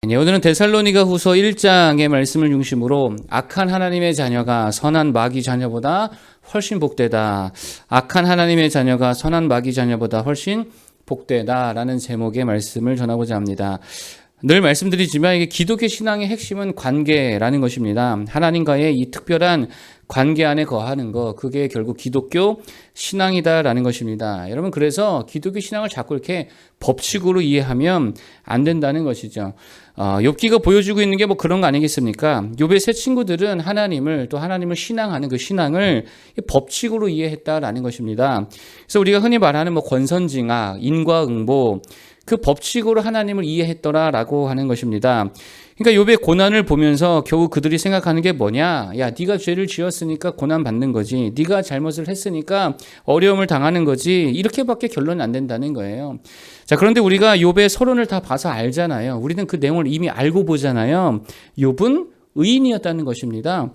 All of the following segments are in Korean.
네, 오늘은 데살로니가 후서 1장의 말씀을 중심으로 악한 하나님의 자녀가 선한 마귀 자녀보다 훨씬 복되다. 악한 하나님의 자녀가 선한 마귀 자녀보다 훨씬 복되다라는 제목의 말씀을 전하고자 합니다. 늘 말씀드리지만 이게 기독교 신앙의 핵심은 관계라는 것입니다. 하나님과의 이 특별한 관계 안에 거하는 거, 그게 결국 기독교 신앙이다라는 것입니다. 여러분, 그래서 기독교 신앙을 자꾸 이렇게 법칙으로 이해하면 안 된다는 것이죠. 욥기가 보여주고 있는 게 뭐 그런 거 아니겠습니까? 욥의 세 친구들은 하나님을, 또 하나님을 신앙하는 그 신앙을 법칙으로 이해했다라는 것입니다. 그래서 우리가 흔히 말하는 뭐 권선징악, 인과응보, 그 법칙으로 하나님을 이해했더라라고 하는 것입니다. 그러니까 욥의 고난을 보면서 겨우 그들이 생각하는 게 뭐냐? 야, 네가 죄를 지었으니까 고난 받는 거지. 네가 잘못을 했으니까 어려움을 당하는 거지. 이렇게밖에 결론이 안 된다는 거예요. 자, 그런데 우리가 욥의 서론을 다 봐서 알잖아요. 우리는 그 내용을 이미 알고 보잖아요. 욥은 의인이었다는 것입니다.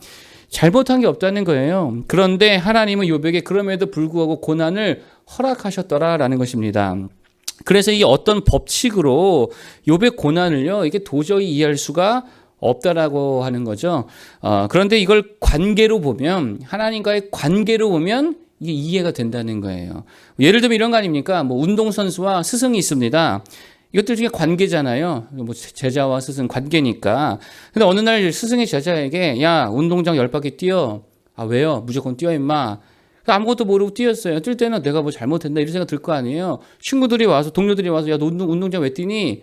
잘못한 게 없다는 거예요. 그런데 하나님은 욥에게 그럼에도 불구하고 고난을 허락하셨더라라는 것입니다. 그래서 이 어떤 법칙으로 욥의 고난을요, 이게 도저히 이해할 수가 없다라고 하는 거죠. 그런데 이걸 관계로 보면, 하나님과의 관계로 보면 이게 이해가 된다는 거예요. 예를 들면 이런 거 아닙니까? 뭐 운동선수와 스승이 있습니다. 이것들 중에 관계잖아요. 뭐 제자와 스승 관계니까. 근데 어느 날 스승이 제자에게, 야, 운동장 10바퀴 뛰어. 아, 왜요? 무조건 뛰어, 임마. 아무것도 모르고 뛰었어요. 뛸 때는 내가 뭐 잘못했나 이런 생각 들 거 아니에요. 친구들이 와서, 동료들이 와서, 야, 너 운동장 왜 뛰니?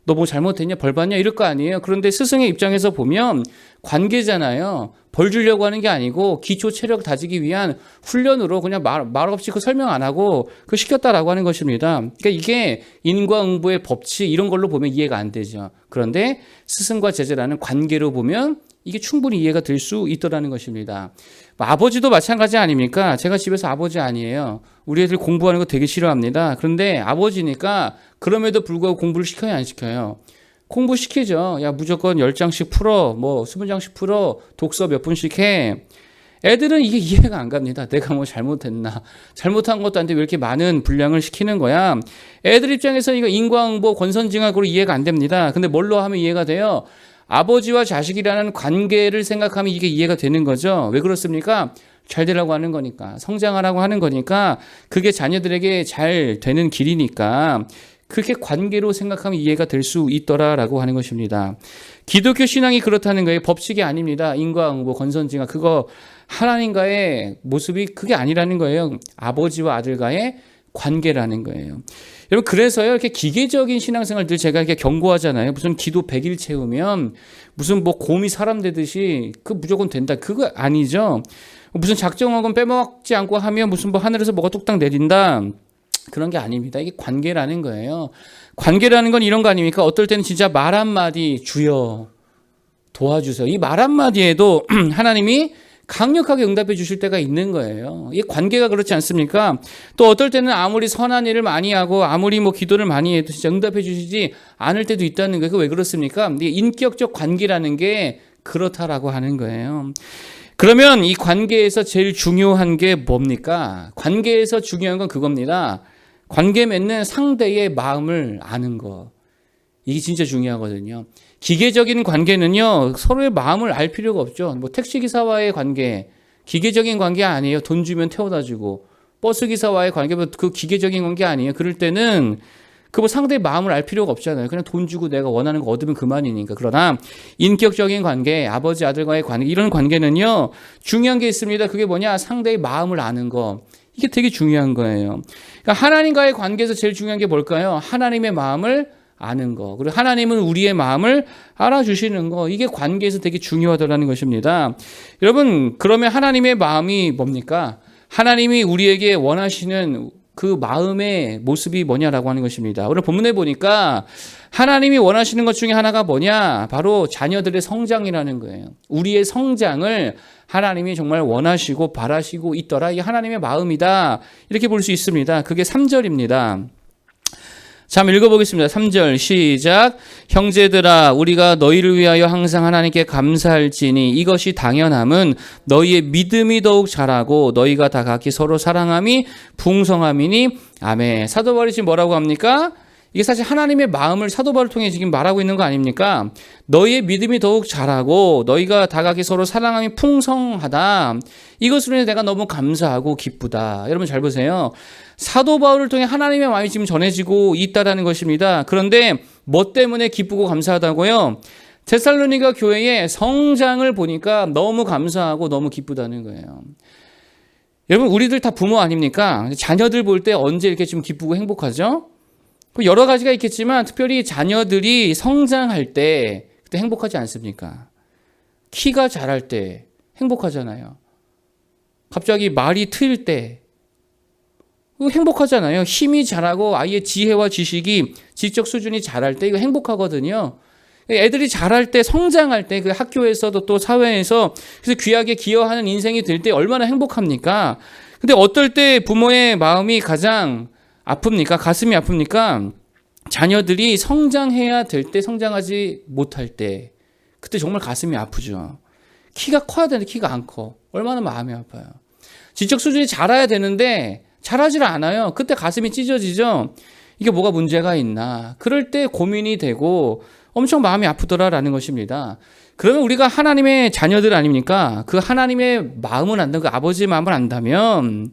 너 뭐 잘못했냐? 벌 받냐? 이럴 거 아니에요. 그런데 스승의 입장에서 보면 관계잖아요. 벌 주려고 하는 게 아니고 기초 체력 다지기 위한 훈련으로 그냥 말 없이 그 설명 안 하고 그 시켰다라고 하는 것입니다. 그러니까 이게 인과응보의 법칙 이런 걸로 보면 이해가 안 되죠. 그런데 스승과 제자라는 관계로 보면 이게 충분히 이해가 될 수 있더라는 것입니다. 아버지도 마찬가지 아닙니까? 제가 집에서 아버지 아니에요. 우리 애들 공부하는 거 되게 싫어합니다. 그런데 아버지니까 그럼에도 불구하고 공부를 시켜요, 안 시켜요? 공부시키죠. 야, 무조건 10장씩 풀어, 뭐 20장씩 풀어, 독서 몇 분씩 해. 애들은 이게 이해가 안 갑니다. 내가 뭐 잘못했나. 잘못한 것도 아닌데 왜 이렇게 많은 분량을 시키는 거야. 애들 입장에서 이거 인과응보, 권선징악으로 이해가 안 됩니다. 근데 뭘로 하면 이해가 돼요? 아버지와 자식이라는 관계를 생각하면 이게 이해가 되는 거죠. 왜 그렇습니까? 잘 되라고 하는 거니까, 성장하라고 하는 거니까, 그게 자녀들에게 잘 되는 길이니까 그렇게 관계로 생각하면 이해가 될 수 있더라라고 하는 것입니다. 기독교 신앙이 그렇다는 거예요. 법칙이 아닙니다. 인과응보, 권선징악, 그거 하나님과의 모습이 그게 아니라는 거예요. 아버지와 아들과의 관계라는 거예요. 여러분, 그래서요, 이렇게 기계적인 신앙생활들 제가 이렇게 경고하잖아요. 무슨 기도 100일 채우면 무슨 뭐 곰이 사람 되듯이 그 무조건 된다. 그거 아니죠. 무슨 작정하고 빼먹지 않고 하면 무슨 뭐 하늘에서 뭐가 뚝딱 내린다. 그런 게 아닙니다. 이게 관계라는 거예요. 관계라는 건 이런 거 아닙니까? 어떨 때는 진짜 말 한마디, 주여 도와주세요. 이 말 한마디에도 하나님이 강력하게 응답해 주실 때가 있는 거예요. 이 관계가 그렇지 않습니까? 또 어떨 때는 아무리 선한 일을 많이 하고 아무리 뭐 기도를 많이 해도 진짜 응답해 주시지 않을 때도 있다는 거예요. 왜 그렇습니까? 인격적 관계라는 게 그렇다라고 하는 거예요. 그러면 이 관계에서 제일 중요한 게 뭡니까? 관계에서 중요한 건 그겁니다. 관계 맺는 상대의 마음을 아는 거. 이게 진짜 중요하거든요. 기계적인 관계는요, 서로의 마음을 알 필요가 없죠. 뭐 택시기사와의 관계, 기계적인 관계 아니에요. 돈 주면 태워다 주고. 버스기사와의 관계, 그 기계적인 관계 아니에요. 그럴 때는 그 뭐 상대의 마음을 알 필요가 없잖아요. 그냥 돈 주고 내가 원하는 거 얻으면 그만이니까. 그러나 인격적인 관계, 아버지 아들과의 관계, 이런 관계는요, 중요한 게 있습니다. 그게 뭐냐? 상대의 마음을 아는 거. 이게 되게 중요한 거예요. 그러니까 하나님과의 관계에서 제일 중요한 게 뭘까요? 하나님의 마음을 아는 거. 그리고 하나님은 우리의 마음을 알아주시는 거. 이게 관계에서 되게 중요하다는 것입니다. 여러분, 그러면 하나님의 마음이 뭡니까? 하나님이 우리에게 원하시는 그 마음의 모습이 뭐냐라고 하는 것입니다. 오늘 본문에 보니까 하나님이 원하시는 것 중에 하나가 뭐냐? 바로 자녀들의 성장이라는 거예요. 우리의 성장을 하나님이 정말 원하시고 바라시고 있더라. 이게 하나님의 마음이다. 이렇게 볼 수 있습니다. 그게 3절입니다. 자, 한번 읽어보겠습니다. 3절 시작. 형제들아, 우리가 너희를 위하여 항상 하나님께 감사할지니 이것이 당연함은 너희의 믿음이 더욱 자라고 너희가 다 각기 서로 사랑함이 풍성함이니 아멘. 사도 바울이 지금 뭐라고 합니까? 이게 사실 하나님의 마음을 사도 바울을 통해 지금 말하고 있는 거 아닙니까? 너희의 믿음이 더욱 자라고 너희가 다각에 서로 사랑함이 풍성하다. 이것으로 인해 내가 너무 감사하고 기쁘다. 여러분 잘 보세요. 사도 바울을 통해 하나님의 마음이 지금 전해지고 있다라는 것입니다. 그런데 뭐 때문에 기쁘고 감사하다고요? 데살로니가 교회의 성장을 보니까 너무 감사하고 너무 기쁘다는 거예요. 여러분 우리들 다 부모 아닙니까? 자녀들 볼 때 언제 이렇게 좀 기쁘고 행복하죠? 여러 가지가 있겠지만 특별히 자녀들이 성장할 때 그때 행복하지 않습니까? 키가 자랄 때 행복하잖아요. 갑자기 말이 트일 때 행복하잖아요. 힘이 자라고 아이의 지혜와 지식이 지적 수준이 자랄 때 이거 행복하거든요. 애들이 자랄 때 성장할 때 그 학교에서도 또 사회에서 그래서 귀하게 기여하는 인생이 될 때 얼마나 행복합니까? 근데 어떨 때 부모의 마음이 가장 아픕니까? 가슴이 아픕니까? 자녀들이 성장해야 될 때 성장하지 못할 때 그때 정말 가슴이 아프죠. 키가 커야 되는데 키가 안 커. 얼마나 마음이 아파요. 지적 수준이 자라야 되는데 자라질 않아요. 그때 가슴이 찢어지죠. 이게 뭐가 문제가 있나. 그럴 때 고민이 되고 엄청 마음이 아프더라라는 것입니다. 그러면 우리가 하나님의 자녀들 아닙니까? 그 하나님의 마음을 안다, 그 아버지의 마음을 안다면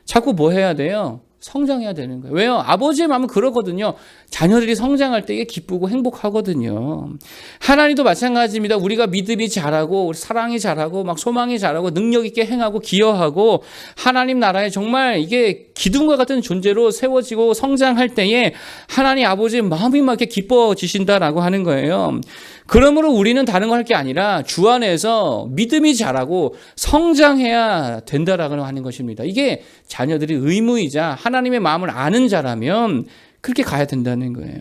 자꾸 뭐 해야 돼요? 성장해야 되는 거예요. 왜요? 아버지의 마음은 그러거든요. 자녀들이 성장할 때 이게 기쁘고 행복하거든요. 하나님도 마찬가지입니다. 우리가 믿음이 자라고 사랑이 자라고 막 소망이 자라고 능력 있게 행하고 기여하고 하나님 나라에 정말 이게 기둥과 같은 존재로 세워지고 성장할 때에 하나님 아버지의 마음이 막 이렇게 기뻐지신다라고 하는 거예요. 그러므로 우리는 다른 거 할 게 아니라 주 안에서 믿음이 자라고 성장해야 된다라고 하는 것입니다. 이게 자녀들이 의무이자 하나님의 마음을 아는 자라면 그렇게 가야 된다는 거예요.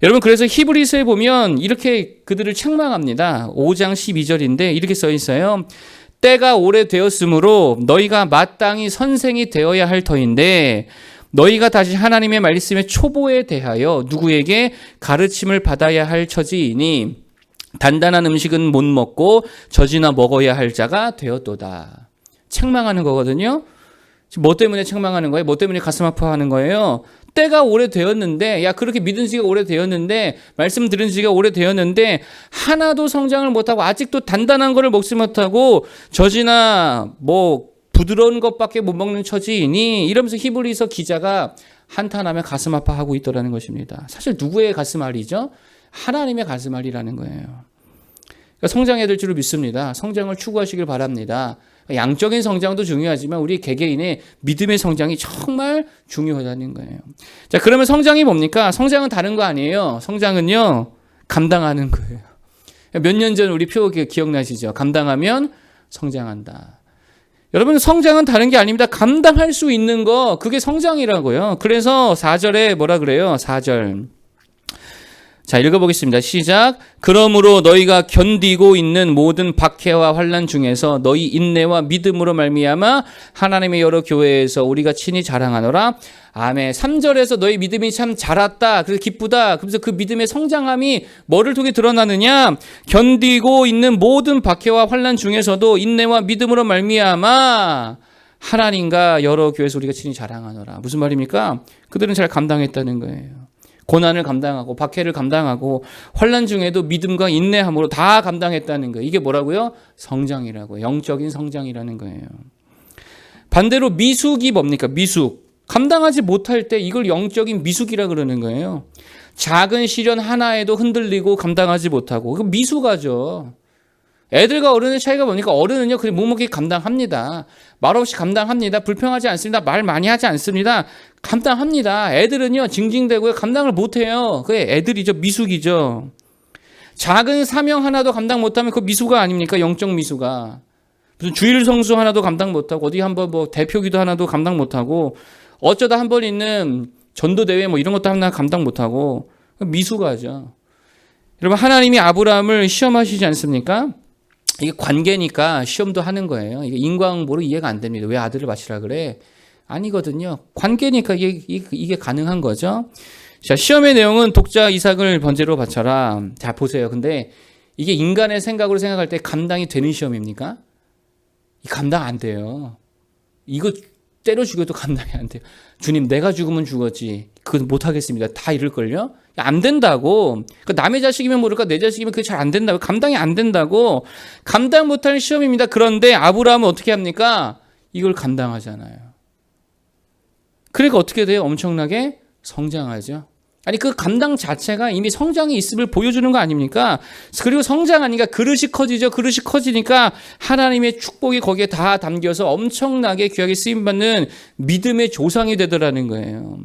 여러분 그래서 히브리서에 보면 이렇게 그들을 책망합니다. 5장 12절인데 이렇게 써 있어요. 때가 오래되었으므로 너희가 마땅히 선생이 되어야 할 터인데 너희가 다시 하나님의 말씀의 초보에 대하여 누구에게 가르침을 받아야 할 처지이니 단단한 음식은 못 먹고 젖이나 먹어야 할 자가 되었도다. 책망하는 거거든요. 뭐 때문에 책망하는 거예요? 뭐 때문에 가슴 아파하는 거예요? 때가 오래되었는데 야 그렇게 믿은 지가 오래되었는데 말씀 들은 지가 오래되었는데 하나도 성장을 못하고 아직도 단단한 거를 먹지 못하고 젖이나 뭐 부드러운 것밖에 못 먹는 처지이니 이러면서 히브리서 기자가 한탄하며 가슴 아파하고 있더라는 것입니다. 사실 누구의 가슴 앓이죠? 하나님의 가슴 앓이라는 거예요. 그러니까 성장해야 될 줄을 믿습니다. 성장을 추구하시길 바랍니다. 양적인 성장도 중요하지만 우리 개개인의 믿음의 성장이 정말 중요하다는 거예요. 자, 그러면 성장이 뭡니까? 성장은 다른 거 아니에요. 성장은요, 감당하는 거예요. 몇 년 전 우리 표 기억나시죠? 감당하면 성장한다. 여러분 성장은 다른 게 아닙니다. 감당할 수 있는 거 그게 성장이라고요. 그래서 4절에 뭐라 그래요? 4절. 자, 읽어보겠습니다. 시작. 그러므로 너희가 견디고 있는 모든 박해와 환난 중에서 너희 인내와 믿음으로 말미암아 하나님의 여러 교회에서 우리가 친히 자랑하노라. 아멘. 3절에서 너희 믿음이 참 자랐다. 그래서 기쁘다. 그래서 그 믿음의 성장함이 뭐를 통해 드러나느냐? 견디고 있는 모든 박해와 환난 중에서도 인내와 믿음으로 말미암아 하나님과 여러 교회에서 우리가 친히 자랑하노라. 무슨 말입니까? 그들은 잘 감당했다는 거예요. 고난을 감당하고 박해를 감당하고 환난 중에도 믿음과 인내함으로 다 감당했다는 거예요. 이게 뭐라고요? 성장이라고요. 영적인 성장이라는 거예요. 반대로 미숙이 뭡니까? 미숙. 감당하지 못할 때 이걸 영적인 미숙이라 그러는 거예요. 작은 시련 하나에도 흔들리고 감당하지 못하고 그 미숙하죠. 애들과 어른의 차이가 뭡니까? 어른은요 그냥 묵묵히 감당합니다. 말없이 감당합니다. 불평하지 않습니다. 말 많이 하지 않습니다. 감당합니다. 애들은요 징징대고요 감당을 못해요. 그게 애들이죠. 미숙이죠. 작은 사명 하나도 감당 못하면 그 미숙가 아닙니까? 영적 미숙가. 무슨 주일 성수 하나도 감당 못하고 어디 한번 뭐 대표기도 하나도 감당 못하고 어쩌다 한 번 있는 전도대회 뭐 이런 것도 하나 감당 못하고 미숙하죠. 여러분 하나님이 아브라함을 시험하시지 않습니까? 이게 관계니까 시험도 하는 거예요. 이게 인과응보로 이해가 안 됩니다. 왜 아들을 바치라 그래? 아니거든요. 관계니까 이게 가능한 거죠. 자, 시험의 내용은 독자 이삭을 번제로 바쳐라. 자, 보세요. 근데 이게 인간의 생각으로 생각할 때 감당이 되는 시험입니까? 감당 안 돼요. 이거 때려 죽여도 감당이 안 돼요. 주님, 내가 죽으면 죽었지. 그거 못하겠습니다. 다 이럴걸요? 안 된다고. 남의 자식이면 모를까 내 자식이면 그게 잘 안 된다고. 감당이 안 된다고. 감당 못하는 시험입니다. 그런데 아브라함은 어떻게 합니까? 이걸 감당하잖아요. 그러니까 어떻게 돼요? 엄청나게 성장하죠. 아니 그 감당 자체가 이미 성장이 있음을 보여주는 거 아닙니까? 그리고 성장하니까 그릇이 커지죠. 그릇이 커지니까 하나님의 축복이 거기에 다 담겨서 엄청나게 귀하게 쓰임받는 믿음의 조상이 되더라는 거예요.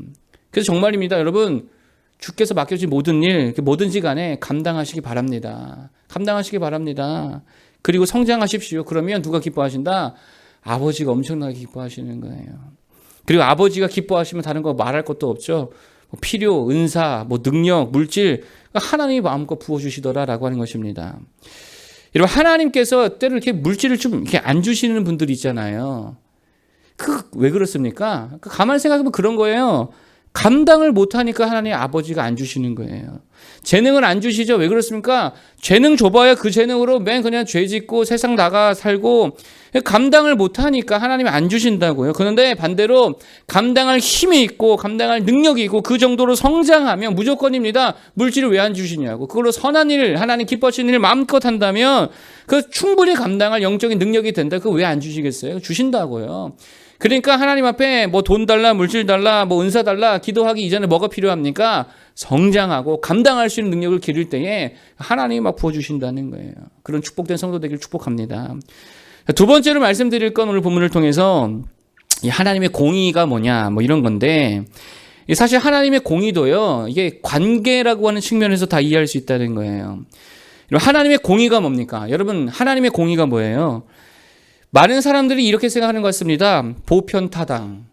그래서 정말입니다. 여러분 주께서 맡겨주신 모든 일 뭐든지 간에 감당하시기 바랍니다. 감당하시기 바랍니다. 그리고 성장하십시오. 그러면 누가 기뻐하신다? 아버지가 엄청나게 기뻐하시는 거예요. 그리고 아버지가 기뻐하시면 다른 거 말할 것도 없죠. 필요, 은사, 능력, 물질 하나님이 마음껏 부어주시더라라고 하는 것입니다. 여러분 하나님께서 때로 이렇게 물질을 좀 이렇게 안 주시는 분들이 있잖아요. 왜 그렇습니까? 가만히 생각해보면 그런 거예요. 감당을 못하니까 하나님 아버지가 안 주시는 거예요. 재능을 안 주시죠. 왜 그렇습니까? 재능 줘봐야 그 재능으로 맨 그냥 죄 짓고 세상 나가 살고 감당을 못하니까 하나님이 안 주신다고요. 그런데 반대로 감당할 힘이 있고 감당할 능력이 있고 그 정도로 성장하면 무조건입니다. 물질을 왜 안 주시냐고. 그걸로 선한 일, 하나님 기뻐하시는 일 마음껏 한다면 그 충분히 감당할 영적인 능력이 된다. 그거 왜 안 주시겠어요? 주신다고요. 그러니까 하나님 앞에 돈 달라, 물질 달라, 은사 달라 기도하기 이전에 뭐가 필요합니까? 성장하고 감당할 수 있는 능력을 기를 때에 하나님이 막 부어주신다는 거예요. 그런 축복된 성도 되길 축복합니다. 두 번째로 말씀드릴 건 오늘 본문을 통해서 이 하나님의 공의가 뭐냐 이런 건데 사실 하나님의 공의도요. 이게 관계라고 하는 측면에서 다 이해할 수 있다는 거예요. 하나님의 공의가 뭡니까? 여러분 하나님의 공의가 뭐예요? 많은 사람들이 이렇게 생각하는 것 같습니다. 보편타당.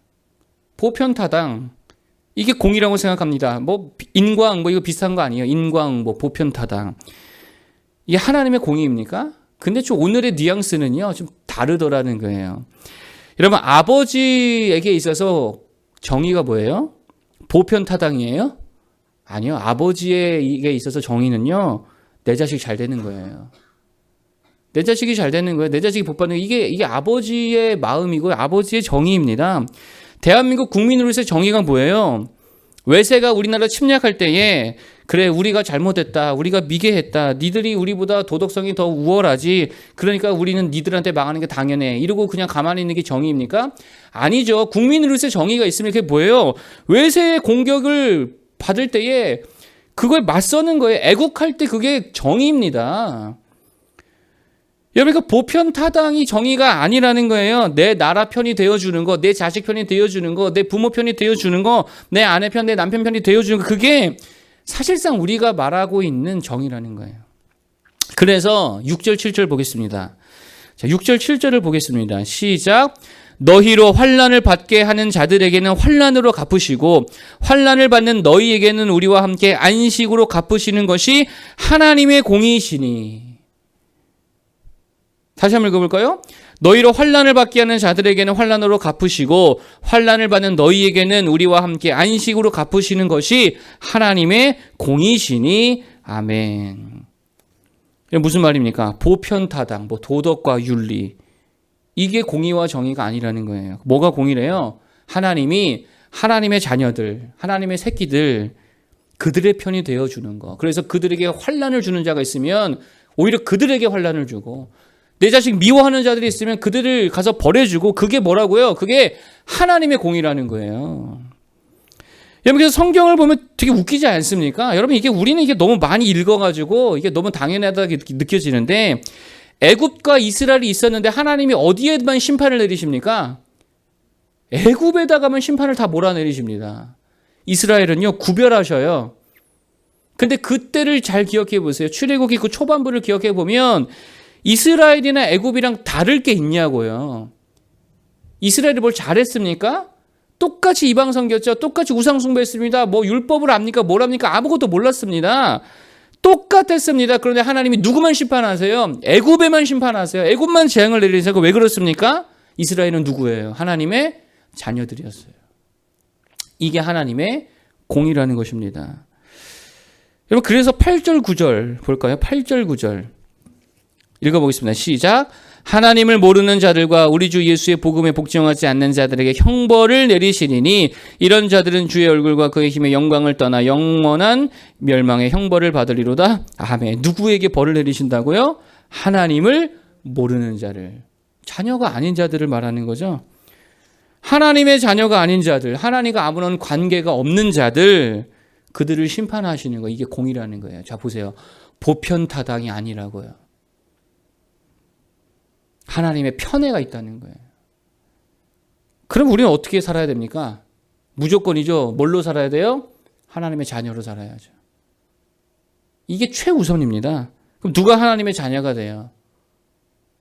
이게 공의라고 생각합니다. 인과응 이거 비슷한 거 아니에요? 인과응 보편타당. 이게 하나님의 공의입니까? 근데 좀 오늘의 뉘앙스는요. 좀 다르더라는 거예요. 여러분 아버지에게 있어서 정의가 뭐예요? 보편타당이에요? 아니요. 아버지에게 있어서 정의는요. 내 자식 잘 되는 거예요. 내 자식이 잘 되는 거예요. 내 자식이 복 받는 거예요. 이게 아버지의 마음이고 아버지의 정의입니다. 대한민국 국민으로서의 정의가 뭐예요? 외세가 우리나라 침략할 때에 그래 우리가 잘못했다. 우리가 미개했다. 니들이 우리보다 도덕성이 더 우월하지. 그러니까 우리는 니들한테 망하는 게 당연해. 이러고 그냥 가만히 있는 게 정의입니까? 아니죠. 국민으로서의 정의가 있으면 그게 뭐예요? 외세의 공격을 받을 때에 그걸 맞서는 거예요. 애국할 때 그게 정의입니다. 여러분, 그러니까 보편타당이 정의가 아니라는 거예요. 내 나라 편이 되어주는 거, 내 자식 편이 되어주는 거, 내 부모 편이 되어주는 거, 내 아내 편, 내 남편 편이 되어주는 거, 그게 사실상 우리가 말하고 있는 정의라는 거예요. 그래서 6절, 7절 보겠습니다. 자, 6절, 7절을 보겠습니다. 시작. 너희로 환난을 받게 하는 자들에게는 환난으로 갚으시고 환난을 받는 너희에게는 우리와 함께 안식으로 갚으시는 것이 하나님의 공의이시니. 다시 한번 읽어볼까요? 너희로 환난을 받게 하는 자들에게는 환난으로 갚으시고 환난을 받는 너희에게는 우리와 함께 안식으로 갚으시는 것이 하나님의 공의시니. 아멘. 무슨 말입니까? 보편타당, 도덕과 윤리. 이게 공의와 정의가 아니라는 거예요. 뭐가 공의래요? 하나님이 하나님의 자녀들, 하나님의 새끼들, 그들의 편이 되어주는 거. 그래서 그들에게 환난을 주는 자가 있으면 오히려 그들에게 환난을 주고 내 자식 미워하는 자들이 있으면 그들을 가서 벌해주고 그게 뭐라고요? 그게 하나님의 공의라는 거예요. 여러분 그래서 성경을 보면 되게 웃기지 않습니까? 여러분 우리는 이게 너무 많이 읽어가지고 이게 너무 당연하다고 느껴지는데 애굽과 이스라엘이 있었는데 하나님이 어디에만 심판을 내리십니까? 애굽에다가만 심판을 다 몰아내리십니다. 이스라엘은요 구별하셔요. 근데 그때를 잘 기억해 보세요. 출애굽기 그 초반부를 기억해 보면 이스라엘이나 애굽이랑 다를 게 있냐고요. 이스라엘이 뭘 잘했습니까? 똑같이 이방 섬겼죠. 똑같이 우상 숭배했습니다. 율법을 압니까? 뭘 압니까? 아무것도 몰랐습니다. 똑같았습니다. 그런데 하나님이 누구만 심판하세요? 애굽에만 심판하세요. 애굽만 재앙을 내리세요. 왜 그렇습니까? 이스라엘은 누구예요? 하나님의 자녀들이었어요. 이게 하나님의 공의라는 것입니다. 여러분 그래서 8절 9절 볼까요? 8절 9절. 읽어보겠습니다. 시작. 하나님을 모르는 자들과 우리 주 예수의 복음에 복종하지 않는 자들에게 형벌을 내리시리니 이런 자들은 주의 얼굴과 그의 힘의 영광을 떠나 영원한 멸망의 형벌을 받으리로다. 아멘. 누구에게 벌을 내리신다고요? 하나님을 모르는 자를. 자녀가 아닌 자들을 말하는 거죠. 하나님의 자녀가 아닌 자들, 하나님과 아무런 관계가 없는 자들, 그들을 심판하시는 거, 이게 공의라는 거예요. 자, 보세요. 보편타당이 아니라고요. 하나님의 편애가 있다는 거예요. 그럼 우리는 어떻게 살아야 됩니까? 무조건이죠. 뭘로 살아야 돼요? 하나님의 자녀로 살아야죠. 이게 최우선입니다. 그럼 누가 하나님의 자녀가 돼요?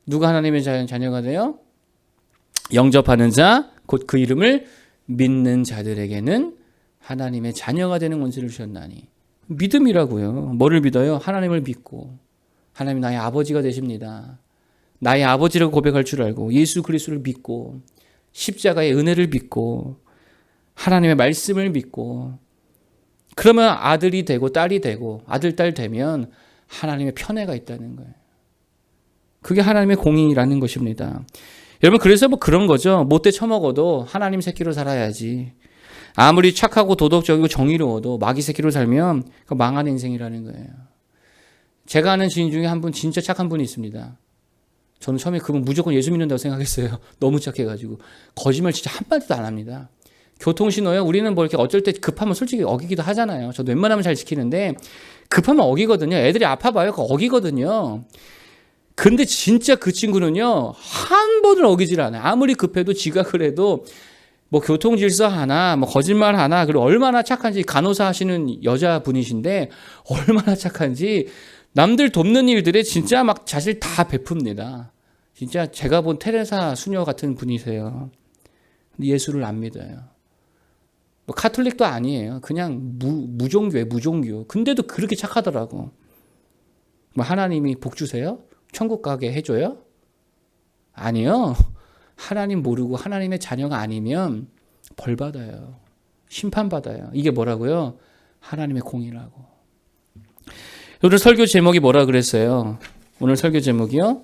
누가 하나님의 자녀가 돼요? 영접하는 자, 곧 그 이름을 믿는 자들에게는 하나님의 자녀가 되는 권세를 주셨나니. 믿음이라고요. 뭐를 믿어요? 하나님을 믿고. 하나님이 나의 아버지가 되십니다. 나의 아버지라고 고백할 줄 알고 예수 그리스도를 믿고 십자가의 은혜를 믿고 하나님의 말씀을 믿고 그러면 아들이 되고 딸이 되고 아들, 딸 되면 하나님의 편애가 있다는 거예요. 그게 하나님의 공의라는 것입니다. 여러분 그래서 뭐 그런 거죠. 못돼 처먹어도 하나님 새끼로 살아야지. 아무리 착하고 도덕적이고 정의로워도 마귀 새끼로 살면 그 망한 인생이라는 거예요. 제가 아는 지인 중에 한 분 진짜 착한 분이 있습니다. 저는 처음에 그분 무조건 예수 믿는다고 생각했어요. 너무 착해가지고. 거짓말 진짜 한마디도 안 합니다. 교통신호요. 우리는 뭐 이렇게 어쩔 때 급하면 솔직히 어기기도 하잖아요. 저도 웬만하면 잘 지키는데 급하면 어기거든요. 애들이 아파봐요. 그거 어기거든요. 근데 진짜 그 친구는요. 한 번을 어기질 않아요. 아무리 급해도 지각을 해도 뭐 교통질서 하나, 뭐 거짓말 하나, 그리고 얼마나 착한지 간호사 하시는 여자분이신데 얼마나 착한지 남들 돕는 일들에 진짜 막 자질 다 베풉니다. 진짜 제가 본 테레사 수녀 같은 분이세요. 예수를 안 믿어요. 뭐 카톨릭도 아니에요. 그냥 무종교예요. 무종교. 근데도 그렇게 착하더라고. 뭐 하나님이 복 주세요? 천국 가게 해줘요? 아니요. 하나님 모르고 하나님의 자녀가 아니면 벌 받아요. 심판 받아요. 이게 뭐라고요? 하나님의 공의라고. 오늘 설교 제목이 뭐라 그랬어요? 오늘 설교 제목이요?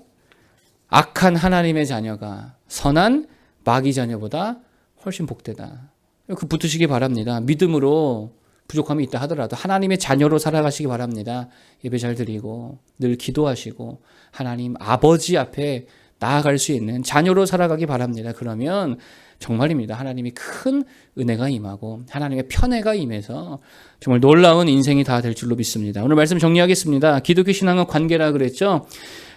악한 하나님의 자녀가 선한 마귀 자녀보다 훨씬 복되다. 그 붙으시기 바랍니다. 믿음으로 부족함이 있다 하더라도 하나님의 자녀로 살아가시기 바랍니다. 예배 잘 드리고 늘 기도하시고 하나님 아버지 앞에 나아갈 수 있는 자녀로 살아가기 바랍니다. 그러면 정말입니다. 하나님이 큰 은혜가 임하고 하나님의 편애가 임해서 정말 놀라운 인생이 다 될 줄로 믿습니다. 오늘 말씀 정리하겠습니다. 기독교 신앙은 관계라 그랬죠.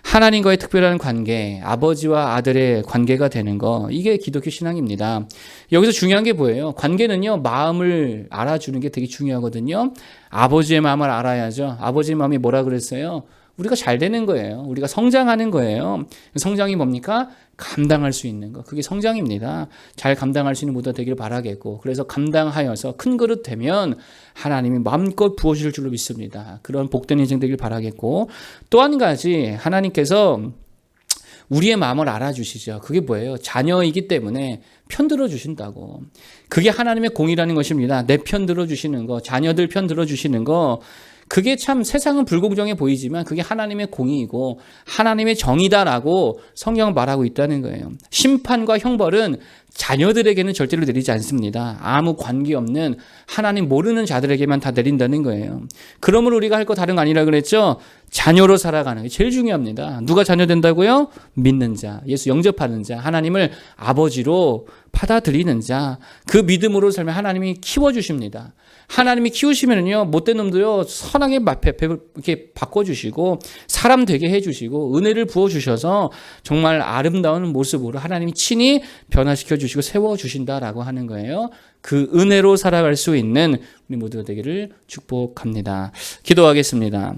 하나님과의 특별한 관계, 아버지와 아들의 관계가 되는 거, 이게 기독교 신앙입니다. 여기서 중요한 게 뭐예요? 관계는요, 마음을 알아주는 게 되게 중요하거든요. 아버지의 마음을 알아야죠. 아버지의 마음이 뭐라 그랬어요? 우리가 잘 되는 거예요. 우리가 성장하는 거예요. 성장이 뭡니까? 감당할 수 있는 거. 그게 성장입니다. 잘 감당할 수 있는 모두가 되기를 바라겠고, 그래서 감당하여서 큰 그릇 되면 하나님이 마음껏 부어주실 줄로 믿습니다. 그런 복된 인생 되길 바라겠고, 또 한 가지 하나님께서 우리의 마음을 알아주시죠. 그게 뭐예요? 자녀이기 때문에 편 들어주신다고. 그게 하나님의 공의라는 것입니다. 내 편 들어주시는 거, 자녀들 편 들어주시는 거, 그게 참 세상은 불공정해 보이지만 그게 하나님의 공의이고 하나님의 정의다라고 성경은 말하고 있다는 거예요. 심판과 형벌은 자녀들에게는 절대로 내리지 않습니다. 아무 관계없는 하나님 모르는 자들에게만 다 내린다는 거예요. 그러므로 우리가 할 거 다른 거 아니라 그랬죠. 자녀로 살아가는 게 제일 중요합니다. 누가 자녀 된다고요? 믿는 자, 예수 영접하는 자, 하나님을 아버지로 받아들이는 자, 그 믿음으로 살면 하나님이 키워주십니다. 하나님이 키우시면요, 못된 놈도요, 선하게 이렇게 바꿔주시고, 사람 되게 해주시고, 은혜를 부어주셔서 정말 아름다운 모습으로 하나님이 친히 변화시켜주시고, 세워주신다라고 하는 거예요. 그 은혜로 살아갈 수 있는 우리 모두가 되기를 축복합니다. 기도하겠습니다.